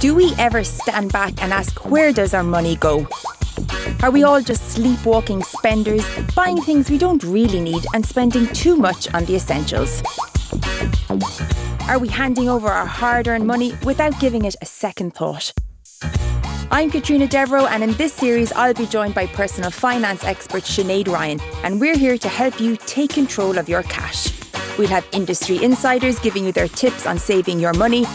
Do we ever stand back and ask, where does our money go? Are we all just sleepwalking spenders, buying things we don't really need and spending too much on the essentials? Are we handing over our hard-earned money without giving it a second thought? I'm Katrina Devereux, and in this series I'll be joined by personal finance expert Sinead Ryan, and we're here to help you take control of your cash. We'll have industry insiders giving you their tips on saving your money,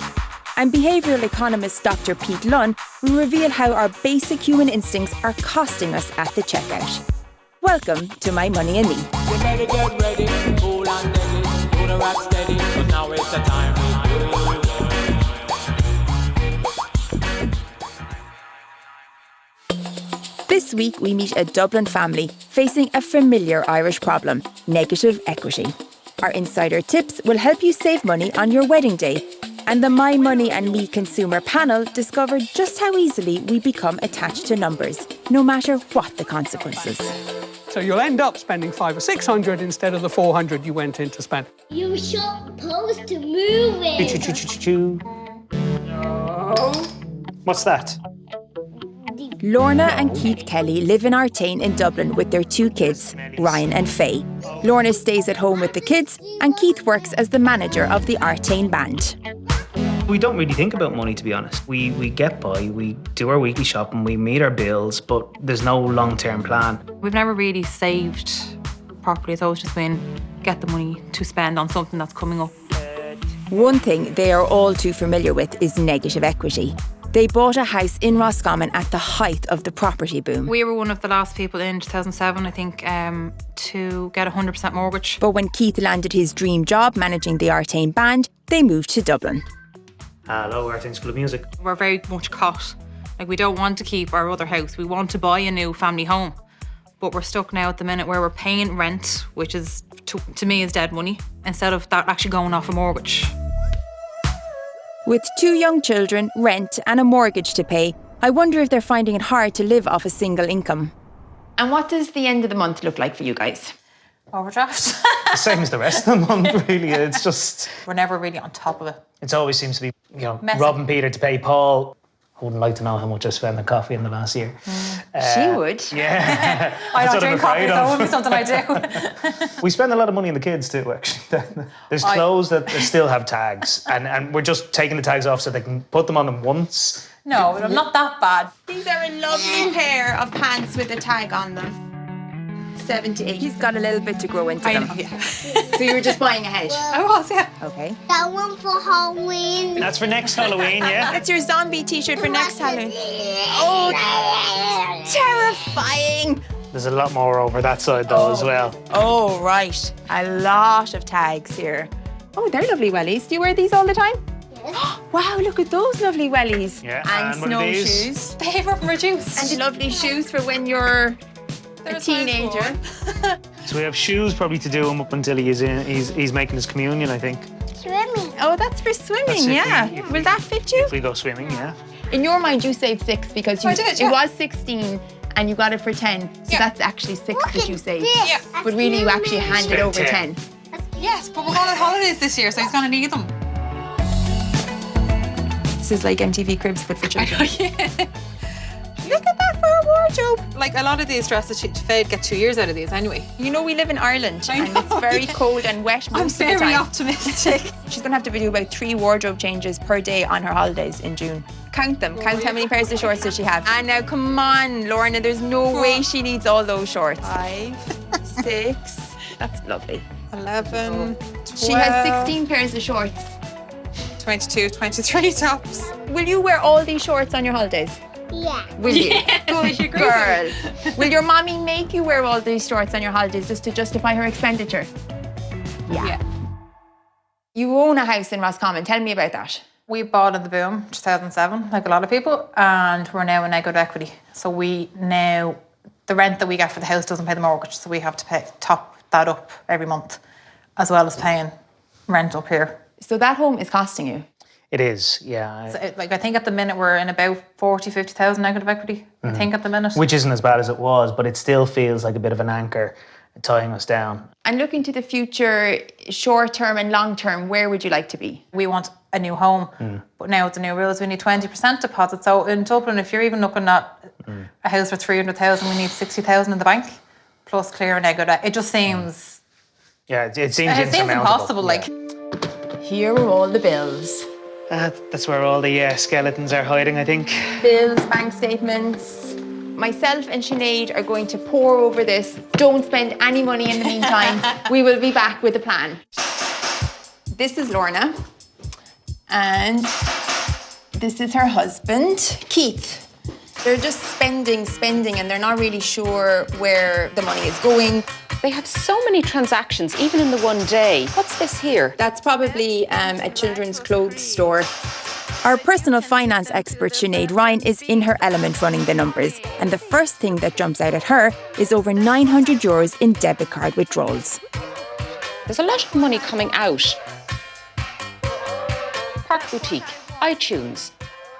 and behavioural economist Dr. Pete Lunn will reveal how our basic human instincts are costing us at the checkout. Welcome to My Money and Me. You better get ready, cool and steady, do the rock steady, 'cause now it's the time. This week we meet a Dublin family facing a familiar Irish problem, negative equity. Our insider tips will help you save money on your wedding day. And the My Money and Me consumer panel discovered just how easily we become attached to numbers, no matter what the consequences. So you'll end up spending 500 or 600 instead of the 400 you went in to spend. You're supposed to move it. Choo-choo-choo-choo-choo. What's that? Lorna and Keith Kelly live in Artane in Dublin with their two kids, Ryan and Faye. Lorna stays at home with the kids and Keith works as the manager of the Artane band. We don't really think about money, to be honest. We get by, we do our weekly shopping, we meet our bills, but there's no long-term plan. We've never really saved properly. It's always just been get the money to spend on something that's coming up. One thing they are all too familiar with is negative equity. They bought a house in Roscommon at the height of the property boom. We were one of the last people in 2007, I think, to get a 100% mortgage. But when Keith landed his dream job managing the Artane band, they moved to Dublin. Hello, Artane School of Music. We're very much caught. Like, we don't want to keep our other house. We want to buy a new family home. But we're stuck now at the minute where we're paying rent, which is, to me, is dead money, instead of that actually going off a mortgage. With two young children, rent and a mortgage to pay, I wonder if they're finding it hard to live off a single income. And what does the end of the month look like for you guys? Overdraft. The same as the rest of the month, really. It's just... We're never really on top of it. It always seems to be, Messy. robbing Peter to pay Paul. I wouldn't like to know how much I spent on coffee in the last year. She would. Yeah. I That's don't what I'm drink coffee, afraid so it of. wouldn't be something I do. We spend a lot of money on the kids too, actually. There's clothes that still have tags, and we're just taking the tags off so they can put them on them once. No, I'm not that bad. These are a lovely pair of pants with a tag on them. 78. He's got a little bit to grow into I them. know, yeah. So you were just buying ahead? I was, yeah. Okay. That one for Halloween. That's for next Halloween, yeah? That's your zombie t-shirt for next Halloween. Oh, Terrifying. There's a lot more over that side though as well. Oh, right. A lot of tags here. Oh, they're lovely wellies. Do you wear these all the time? Yes. Wow, look at those lovely wellies. Yeah, And and one of these. snowshoes. They were reduced. And the lovely shoes for when you're a teenager. So we have shoes probably to do him up until he's making his communion, I think. Swimming. Oh, that's for swimming, That's if yeah. we- if Will that fit you? If we go swimming, yeah. In your mind, you saved 6 because you, I did, it yeah. was 16 and you got it for 10. So Yeah. that's actually 6 that you saved. Yeah. But really, you actually handed Spent over 10. 10. Yes, but we're going on holidays this year, so he's going to need them. This is like MTV Cribs, but for children. Yeah. Look at that for a wardrobe. Like, a lot of these dresses, Faye'd get 2 years out of these anyway. You know, we live in Ireland I and know, it's very yeah. cold and wet most I'm of the very time. optimistic. She's going to have to do about 3 wardrobe changes per day on her holidays in June. Count them. Count how many pairs of shorts does she have. And now, come on, Lorna, there's no way she needs all those shorts. 5, 6. That's lovely. 11, 12, She has 16 pairs of shorts. 22, 23 tops. Will you wear all these shorts on your holidays? Yeah. Will you? Good Good girl. Will your mommy make you wear all these shorts on your holidays just to justify her expenditure? Yeah. You own a house in Roscommon. Tell me about that. We bought in the boom, 2007, like a lot of people, and we're now in negative equity. So the rent that we get for the house doesn't pay the mortgage, so we have to top that up every month, as well as paying rent up here. So that home is costing you. It is, yeah. So I think at the minute we're in about 40, 50,000 negative equity, I think at the minute. Which isn't as bad as it was, but it still feels like a bit of an anchor tying us down. And looking to the future, short term and long term, where would you like to be? We want a new home. But now with the new rules, we need 20% deposit. So in Dublin, if you're even looking at a house for 300,000, we need 60,000 in the bank, plus clearing Egoda. It just seems... Yeah, it seems impossible. Yeah. Like, Here are all the bills. That's where all the skeletons are hiding, I think. Bills, bank statements. Myself and Sinead are going to pore over this. Don't spend any money in the meantime. We will be back with a plan. This is Lorna. And this is her husband, Keith. They're just spending, and they're not really sure where the money is going. They have so many transactions, even in the one day. What's this here? That's probably a children's clothes store. Our personal finance expert, Sinead Ryan, is in her element running the numbers. And the first thing that jumps out at her is over €900 in debit card withdrawals. There's a lot of money coming out. Park Boutique, iTunes,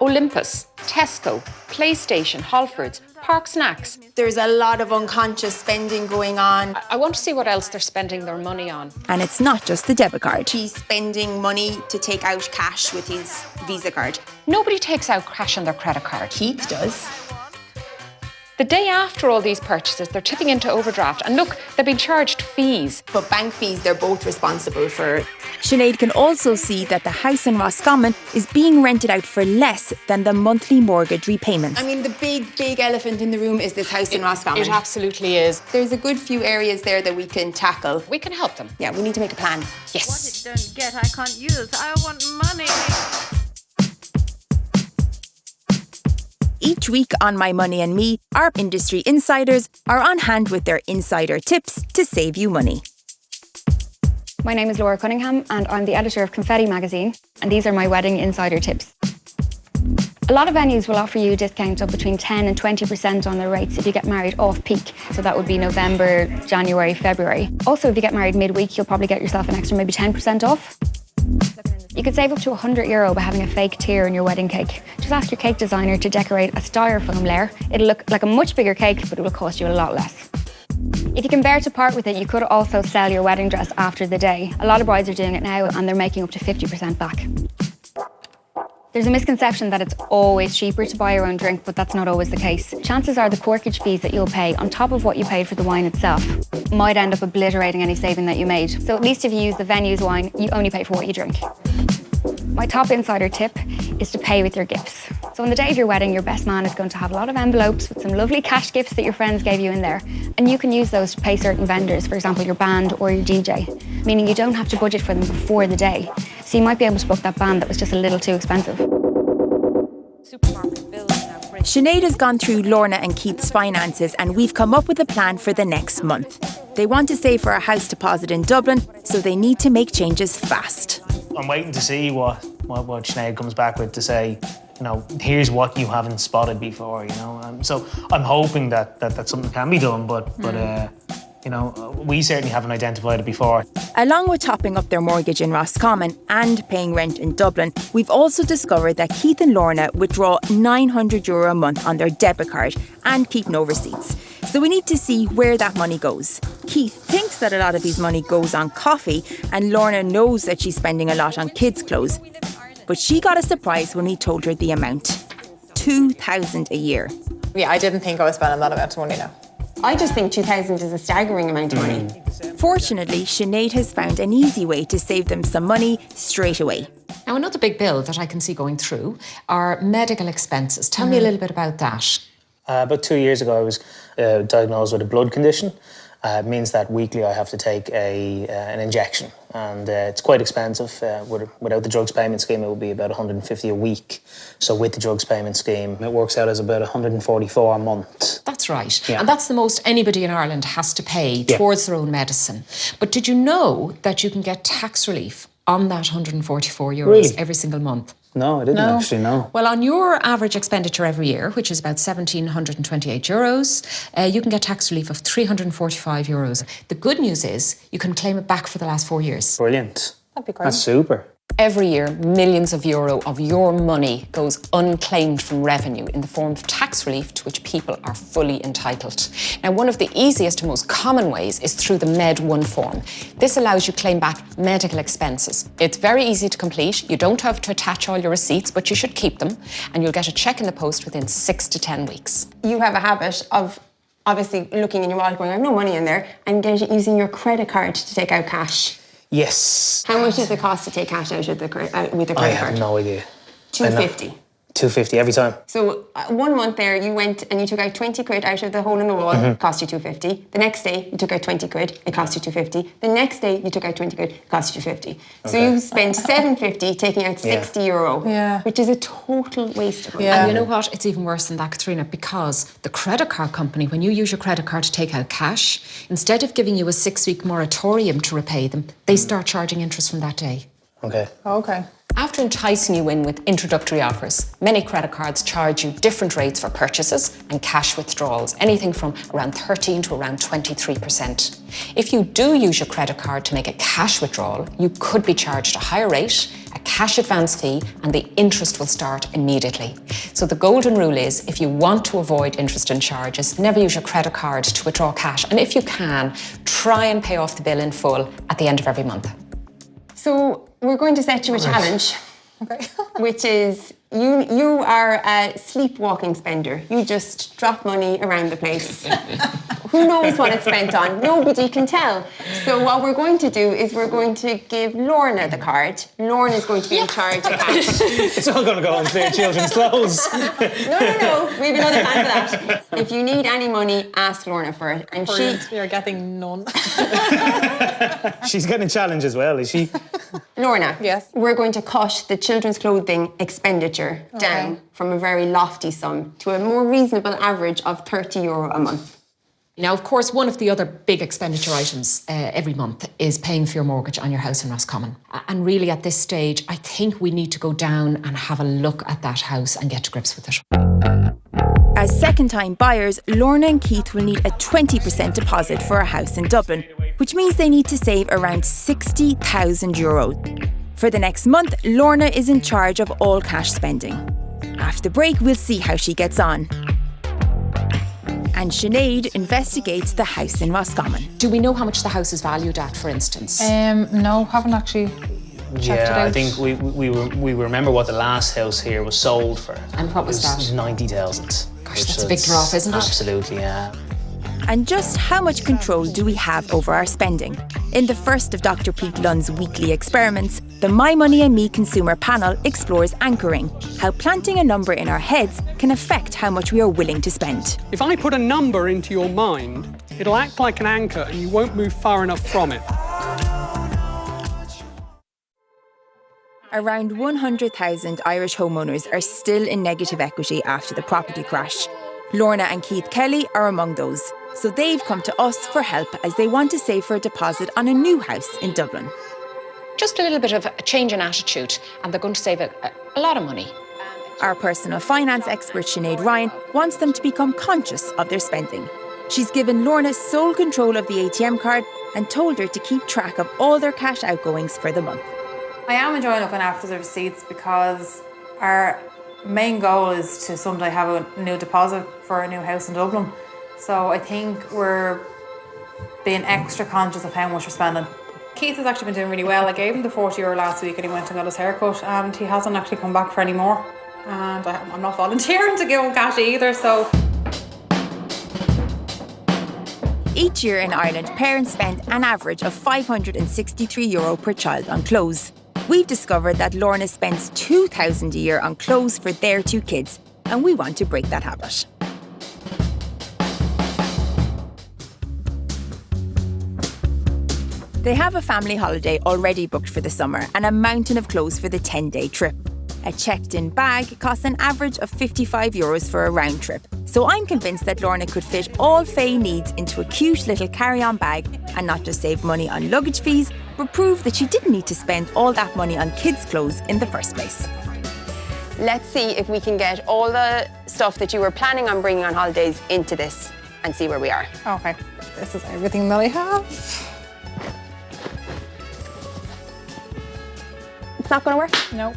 Olympus, Tesco, PlayStation, Halfords, Park Snacks. There's a lot of unconscious spending going on. I want to see what else they're spending their money on. And it's not just the debit card. He's spending money to take out cash with his Visa card. Nobody takes out cash on their credit card. Keith does. The day after all these purchases, they're tipping into overdraft. And look, they've been charged fees. But bank fees, they're both responsible for. Sinead can also see that the house in Roscommon is being rented out for less than the monthly mortgage repayments. I mean, the big elephant in the room is this house in Roscommon. It absolutely is. There's a good few areas there that we can tackle. We can help them. Yeah, we need to make a plan. Yes. What it don't get, I can't use. I want money. Each week on My Money and Me, our industry insiders are on hand with their insider tips to save you money. My name is Laura Cunningham and I'm the editor of Confetti magazine, and these are my wedding insider tips. A lot of venues will offer you discounts of between 10 and 20% on their rates if you get married off-peak. So that would be November, January, February. Also, if you get married midweek, you'll probably get yourself an extra maybe 10% off. You could save up to €100 by having a fake tear in your wedding cake. Just ask your cake designer to decorate a styrofoam layer. It'll look like a much bigger cake, but it will cost you a lot less. If you can bear to part with it, you could also sell your wedding dress after the day. A lot of brides are doing it now and they're making up to 50% back. There's a misconception that it's always cheaper to buy your own drink, but that's not always the case. Chances are the corkage fees that you'll pay on top of what you paid for the wine itself might end up obliterating any saving that you made. So at least if you use the venue's wine, you only pay for what you drink. My top insider tip is to pay with your gifts. So on the day of your wedding, your best man is going to have a lot of envelopes with some lovely cash gifts that your friends gave you in there. And you can use those to pay certain vendors, for example, your band or your DJ, meaning you don't have to budget for them before the day. So you might be able to book that band that was just a little too expensive. Sinead has gone through Lorna and Keith's finances and we've come up with a plan for the next month. They want to save for a house deposit in Dublin, so they need to make changes fast. I'm waiting to see what Sinead comes back with to say, you know, here's what you haven't spotted before, you know. So I'm hoping that something can be done, but you know, we certainly haven't identified it before. Along with topping up their mortgage in Roscommon and paying rent in Dublin, we've also discovered that Keith and Lorna withdraw €900 a month on their debit card and keep no receipts. So we need to see where that money goes. Keith thinks that a lot of his money goes on coffee, and Lorna knows that she's spending a lot on kids' clothes. But she got a surprise when he told her the amount. €2,000 a year. yeah, I didn't think I was spending that amount of money now. I just think 2,000 is a staggering amount of money. Fortunately, Sinead has found an easy way to save them some money straight away. Now, another big bill that I can see going through are medical expenses. Tell me a little bit about that. About 2 years ago, I was diagnosed with a blood condition. It means that weekly I have to take an injection, and it's quite expensive. Without the drugs payment scheme, it would be about $150 a week. So with the drugs payment scheme, it works out as about $144 a month. That's right. Yeah. And that's the most anybody in Ireland has to pay towards their own medicine. But did you know that you can get tax relief on that €144 every single month? No, I didn't actually know. Well, on your average expenditure every year, which is about €1,728, you can get tax relief of €345. The good news is you can claim it back for the last 4 years. Brilliant. That'd be great. That's super. Every year, millions of euro of your money goes unclaimed from revenue in the form of tax relief to which people are fully entitled. Now, one of the easiest and most common ways is through the Med1 form. This allows you to claim back medical expenses. It's very easy to complete. You don't have to attach all your receipts, but you should keep them, and you'll get a cheque in the post within 6 to 10 weeks. You have a habit of obviously looking in your wallet going, I have no money in there, and using your credit card to take out cash. Yes. How much does it cost to take cash out with the credit card? I have no idea. 250. 250 every time. So 1 month there, you went and you took out 20 quid out of the hole in the wall, it cost you 250. The next day, you took out 20 quid, it cost you 250. The next day, you took out 20 quid, it cost you 250. So you spent 750 taking out 60 euro, which is a total waste of money. And you know what? It's even worse than that, Katrina, because the credit card company, when you use your credit card to take out cash, instead of giving you a 6-week moratorium to repay them, they start charging interest from that day. Okay. Okay. After enticing you in with introductory offers, many credit cards charge you different rates for purchases and cash withdrawals, anything from around 13 to around 23%. If you do use your credit card to make a cash withdrawal, you could be charged a higher rate, a cash advance fee, and the interest will start immediately. So the golden rule is, if you want to avoid interest and charges, never use your credit card to withdraw cash. And if you can, try and pay off the bill in full at the end of every month. So we're going to set you a challenge, which is you are a sleepwalking spender. You just drop money around the place. Who knows what it's spent on? Nobody can tell. So what we're going to do is we're going to give Lorna the card. Lorna is going to be in charge of cash. It's all going to go into their children's clothes. No. We have another plan for that. If you need any money, ask Lorna for it. And You're getting none. She's getting a challenge as well, is she? Lorna, yes. We're going to cut the children's clothing expenditure down from a very lofty sum to a more reasonable average of €30 a month. Now, of course, one of the other big expenditure items every month is paying for your mortgage on your house in Roscommon. And really, at this stage, I think we need to go down and have a look at that house and get to grips with it. As second-time buyers, Lorna and Keith will need a 20% deposit for a house in Dublin, which means they need to save around €60,000. For the next month, Lorna is in charge of all cash spending. After the break, we'll see how she gets on. And Sinead investigates the house in Roscommon. Do we know how much the house is valued at, for instance? No, haven't actually checked it out. I think we remember what the last house here was sold for. And what was that? 90,000. Gosh, that's a big drop, isn't it? Absolutely, yeah. And just how much control do we have over our spending? In the first of Dr. Pete Lunn's weekly experiments, the My Money and Me consumer panel explores anchoring, how planting a number in our heads can affect how much we are willing to spend. If I put a number into your mind, it'll act like an anchor and you won't move far enough from it. Around 100,000 Irish homeowners are still in negative equity after the property crash. Lorna and Keith Kelly are among those. So they've come to us for help as they want to save for a deposit on a new house in Dublin. Just a little bit of a change in attitude, and they're going to save a lot of money. Our personal finance expert Sinead Ryan wants them to become conscious of their spending. She's given Lorna sole control of the ATM card and told her to keep track of all their cash outgoings for the month. I am enjoying looking after the receipts because our main goal is to someday have a new deposit for a new house in Dublin. So I think we're being extra conscious of how much we're spending. Keith has actually been doing really well. I gave him the €40 last week and he went and got his haircut and he hasn't actually come back for any more. And I'm not volunteering to give him cash either, so. Each year in Ireland, parents spend an average of €563 per child on clothes. We've discovered that Lorna spends €2,000 a year on clothes for their 2 kids, and we want to break that habit. They have a family holiday already booked for the summer and a mountain of clothes for the 10-day trip. A checked-in bag costs an average of €55 for a round trip. So I'm convinced that Lorna could fit all Faye needs into a cute little carry-on bag and not just save money on luggage fees, but prove that she didn't need to spend all that money on kids' clothes in the first place. Let's see if we can get all the stuff that you were planning on bringing on holidays into this and see where we are. Okay, this is everything that I have. It's not going to work? No.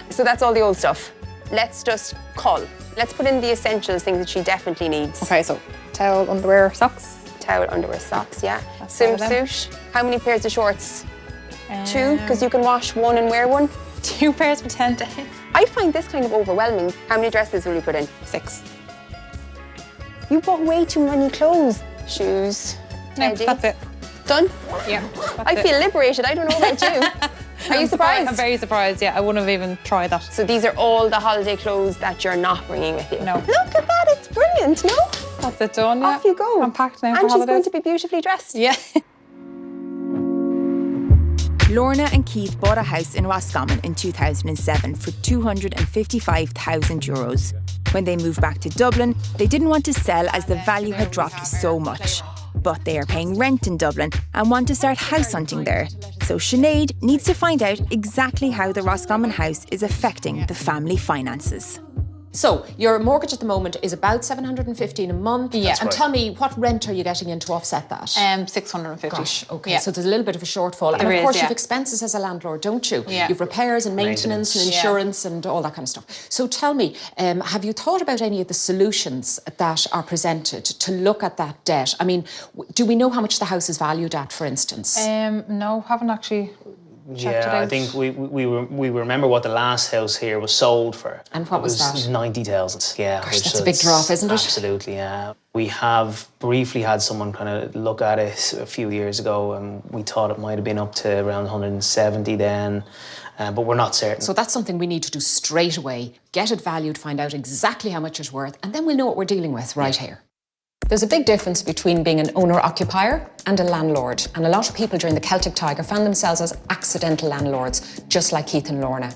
So that's all the old stuff. Let's just cull. Let's put in the essentials, things that she definitely needs. Okay, so towel, underwear, socks. Towel, underwear, socks, yeah. That's all of them. Swimsuit. How many pairs of shorts? 2, because you can wash one and wear one. 2 pairs for 10 days. I find this kind of overwhelming. How many dresses will you put in? 6. You bought way too many clothes. Shoes, No, teddy. that's it. Done? Yeah. I feel liberated. I don't know about you. Are you surprised? I'm very surprised, yeah. I wouldn't have even tried that. So these are all the holiday clothes that you're not bringing with you? No. Look at that, it's brilliant, no? That's it done, yeah. Off you go. I'm packed now for And she's holidays. going to be beautifully dressed. Yeah. Lorna and Keith bought a house in Roscommon in 2007 for €255,000. When they moved back to Dublin, they didn't want to sell as the value had dropped so much. But they are paying rent in Dublin and want to start house hunting there. So Sinead needs to find out exactly how the Roscommon house is affecting the family finances. So, your mortgage at the moment is about $715 a month. Yeah. And tell me, what rent are you getting in to offset that? 650. Gosh, okay, Yeah. so there's a little bit of a shortfall. And There of is, course, yeah. you've expenses as a landlord, don't you? Yeah. You've repairs and maintenance and Yeah. insurance and all that kind of stuff. So tell me, have you thought about any of the solutions that are presented to look at that debt? I mean, do we know how much the house is valued at, for instance? No, haven't actually checked it Yeah, out. I think we remember what the last house here was sold for. And what was that? 90,000. Yeah, Gosh, which that's a big is drop, isn't it? Absolutely, yeah. We have briefly had someone kind of look at it a few years ago, and we thought it might have been up to around 170 then, but we're not certain. So that's something we need to do straight away. Get it valued, find out exactly how much it's worth, and then we'll know what we're dealing with right here. There's a big difference between being an owner-occupier and a landlord, and a lot of people during the Celtic Tiger found themselves as accidental landlords, just like Keith and Lorna.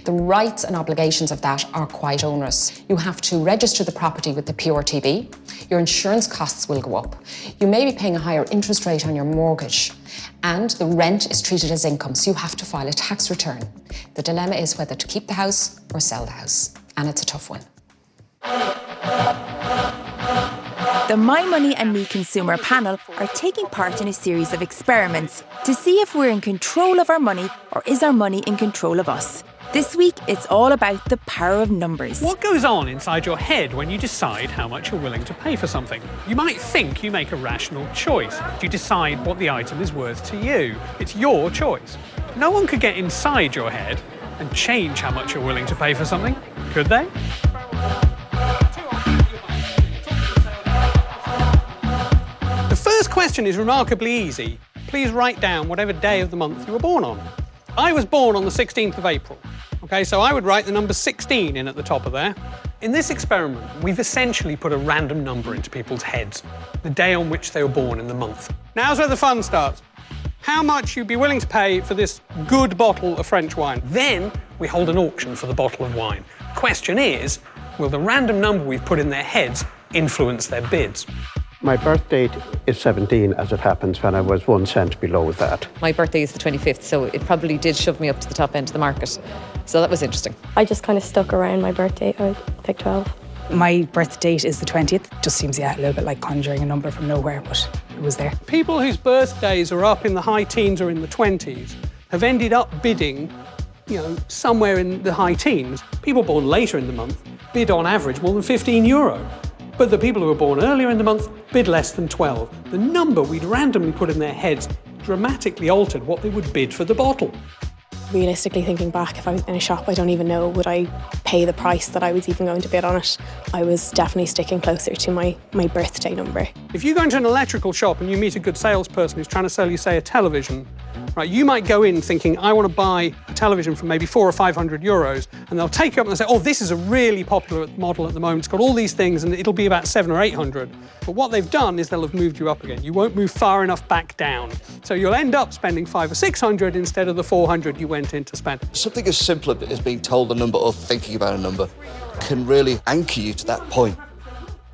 The rights and obligations of that are quite onerous. You have to register the property with the PRTB, your insurance costs will go up, you may be paying a higher interest rate on your mortgage, and the rent is treated as income, so you have to file a tax return. The dilemma is whether to keep the house or sell the house, and it's a tough one. The My Money and Me consumer panel are taking part in a series of experiments to see if we're in control of our money or is our money in control of us. This week, it's all about the power of numbers. What goes on inside your head when you decide how much you're willing to pay for something? You might think you make a rational choice. You decide what the item is worth to you. It's your choice. No one could get inside your head and change how much you're willing to pay for something, could they? The first question is remarkably easy. Please write down whatever day of the month you were born on. I was born on the 16th of April. Okay, so I would write the number 16 in at the top of there. In this experiment, we've essentially put a random number into people's heads, the day on which they were born in the month. Now's where the fun starts. How much you'd be willing to pay for this good bottle of French wine. Then we hold an auction for the bottle of wine. Question is, will the random number we've put in their heads influence their bids? My birth date is 17, as it happens, when I was 1 cent below that. My birthday is the 25th, so it probably did shove me up to the top end of the market. So that was interesting. I just kind of stuck around my birthday. I picked 12. My birth date is the 20th. Just seems, a little bit like conjuring a number from nowhere, but it was there. People whose birthdays are up in the high teens or in the 20s have ended up bidding, somewhere in the high teens. People born later in the month bid on average more than €15. But the people who were born earlier in the month bid less than 12. The number we'd randomly put in their heads dramatically altered what they would bid for the bottle. Realistically, thinking back, if I was in a shop, I don't even know, would I pay the price that I was even going to bid on it? I was definitely sticking closer to my birthday number. If you go into an electrical shop and you meet a good salesperson who's trying to sell you, say, a television, right, you might go in thinking, I want to buy a television for maybe €400 or €500, and they'll take you up and they'll say, oh, this is a really popular model at the moment. It's got all these things, and it'll be about $700 or $800. But what they've done is they'll have moved you up again. You won't move far enough back down. So you'll end up spending $500 or $600 instead of the $400 you went in to spend. Something as simple as being told a number or thinking about a number can really anchor you to that point.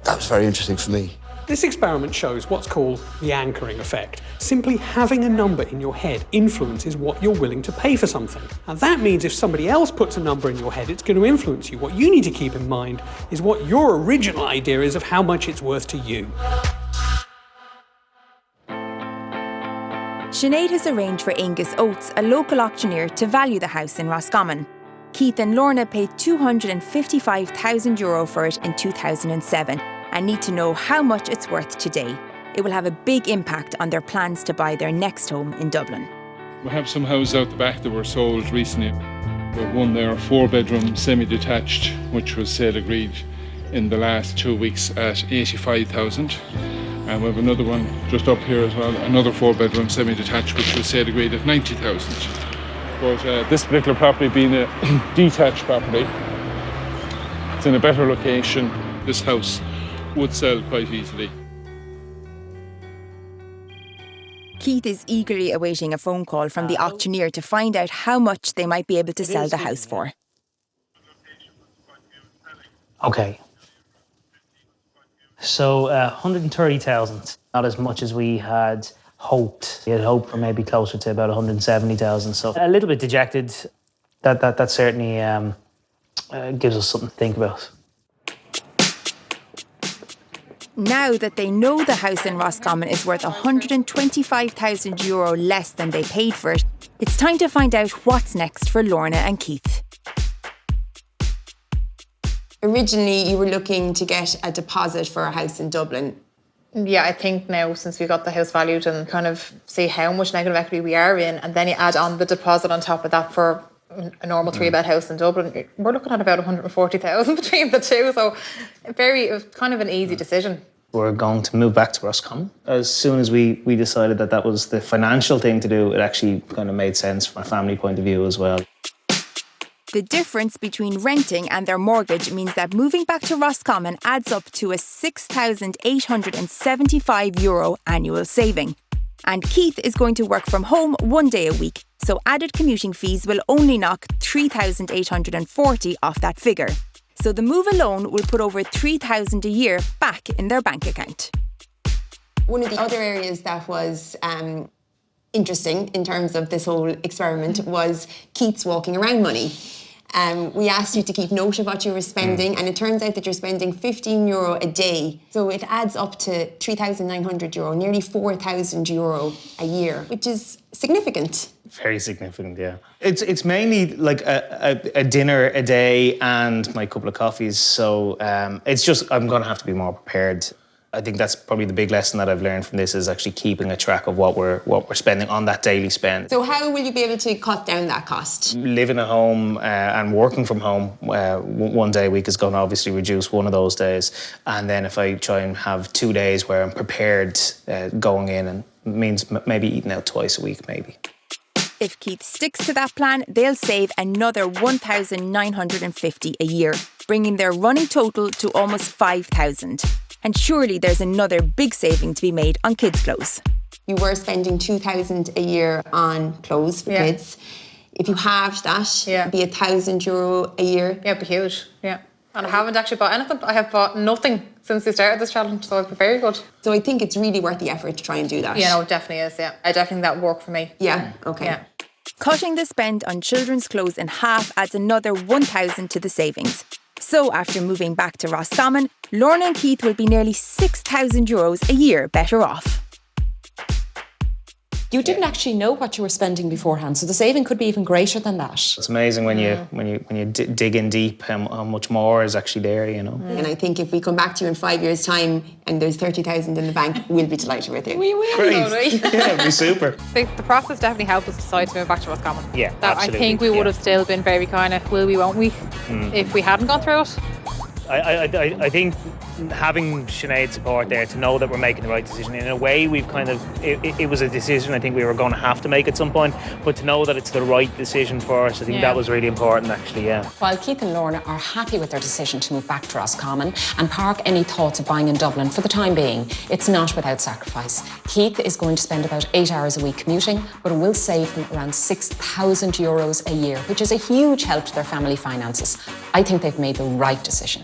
That was very interesting for me. This experiment shows what's called the anchoring effect. Simply having a number in your head influences what you're willing to pay for something. And that means if somebody else puts a number in your head, it's going to influence you. What you need to keep in mind is what your original idea is of how much it's worth to you. Sinead has arranged for Angus Oates, a local auctioneer, to value the house in Roscommon. Keith and Lorna paid €255,000 for it in 2007 and need to know how much it's worth today. It will have a big impact on their plans to buy their next home in Dublin. We have some houses out the back that were sold recently. We have one there, a 4-bedroom semi-detached, which was sale agreed in the last 2 weeks at 85,000. And we have another one just up here as well, another 4-bedroom semi-detached, which was sale agreed at 90,000. But this particular property being a detached property, it's in a better location. This house would sell quite easily. Keith is eagerly awaiting a phone call from the auctioneer to find out how much they might be able to sell the house for. Okay. So 130,000, not as much as we had hoped. We had hoped for maybe closer to about 170,000. So a little bit dejected. That certainly gives us something to think about. Now that they know the house in Roscommon is worth €125,000 less than they paid for it, it's time to find out what's next for Lorna and Keith. Originally, you were looking to get a deposit for a house in Dublin. Yeah, I think now, since we got the house valued and kind of see how much negative equity we are in, and then you add on the deposit on top of that for a normal 3-bed house in Dublin, we're looking at about 140,000 between the two. So it was kind of an easy decision. We're going to move back to Roscommon. As soon as we decided that was the financial thing to do, it actually kind of made sense from a family point of view as well. The difference between renting and their mortgage means that moving back to Roscommon adds up to a €6,875 annual saving. And Keith is going to work from home 1 day a week, so added commuting fees will only knock €3,840 off that figure. So the move alone will put over €3,000 a year back in their bank account. One of the other areas that was interesting in terms of this whole experiment was Keith's walking around money. We asked you to keep note of what you were spending, and it turns out that you're spending €15 a day. So it adds up to €3,900, nearly €4,000 a year, which is significant. Very significant, yeah. It's mainly like a dinner a day and my couple of coffees. So it's just, I'm going to have to be more prepared. I think that's probably the big lesson that I've learned from this, is actually keeping a track of what we're spending on that daily spend. So how will you be able to cut down that cost? Living at home and working from home 1 day a week is going to obviously reduce one of those days. And then if I try and have 2 days where I'm prepared going in, and means maybe eating out twice a week, maybe. If Keith sticks to that plan, they'll save another €1,950 a year, bringing their running total to almost €5,000. And surely there's another big saving to be made on kids' clothes. You were spending €2,000 a year on clothes for kids. If you halved that, it'd be €1,000 a year. Yeah, it'd be huge, yeah. And I haven't actually bought anything. I have bought nothing since we started this challenge, so it'd be very good. So I think it's really worth the effort to try and do that. Yeah, no, it definitely is, yeah. I definitely think that would work for me. Yeah, okay. Yeah. Cutting the spend on children's clothes in half adds another €1,000 to the savings. So after moving back to Roscommon, Lorna and Keith will be nearly €6,000 a year better off. You didn't actually know what you were spending beforehand, so the saving could be even greater than that. It's amazing when you dig in deep how much more is actually there, you know. And I think if we come back to you in 5 years' time and there's 30,000 in the bank, we'll be delighted with you. We will. Great. Yeah, it'd be super. The process definitely helped us decide to move back to Roscommon. Yeah, absolutely. I think we would have still been very kind of will we, won't we, if we hadn't gone through it. I think having Sinead's support there to know that we're making the right decision, in a way we've kind of, it was a decision I think we were going to have to make at some point, but to know that it's the right decision for us, I think that was really important actually, yeah. While Keith and Lorna are happy with their decision to move back to Roscommon and park any thoughts of buying in Dublin for the time being, it's not without sacrifice. Keith is going to spend about 8 hours a week commuting, but it will save them around €6,000 a year, which is a huge help to their family finances. I think they've made the right decision.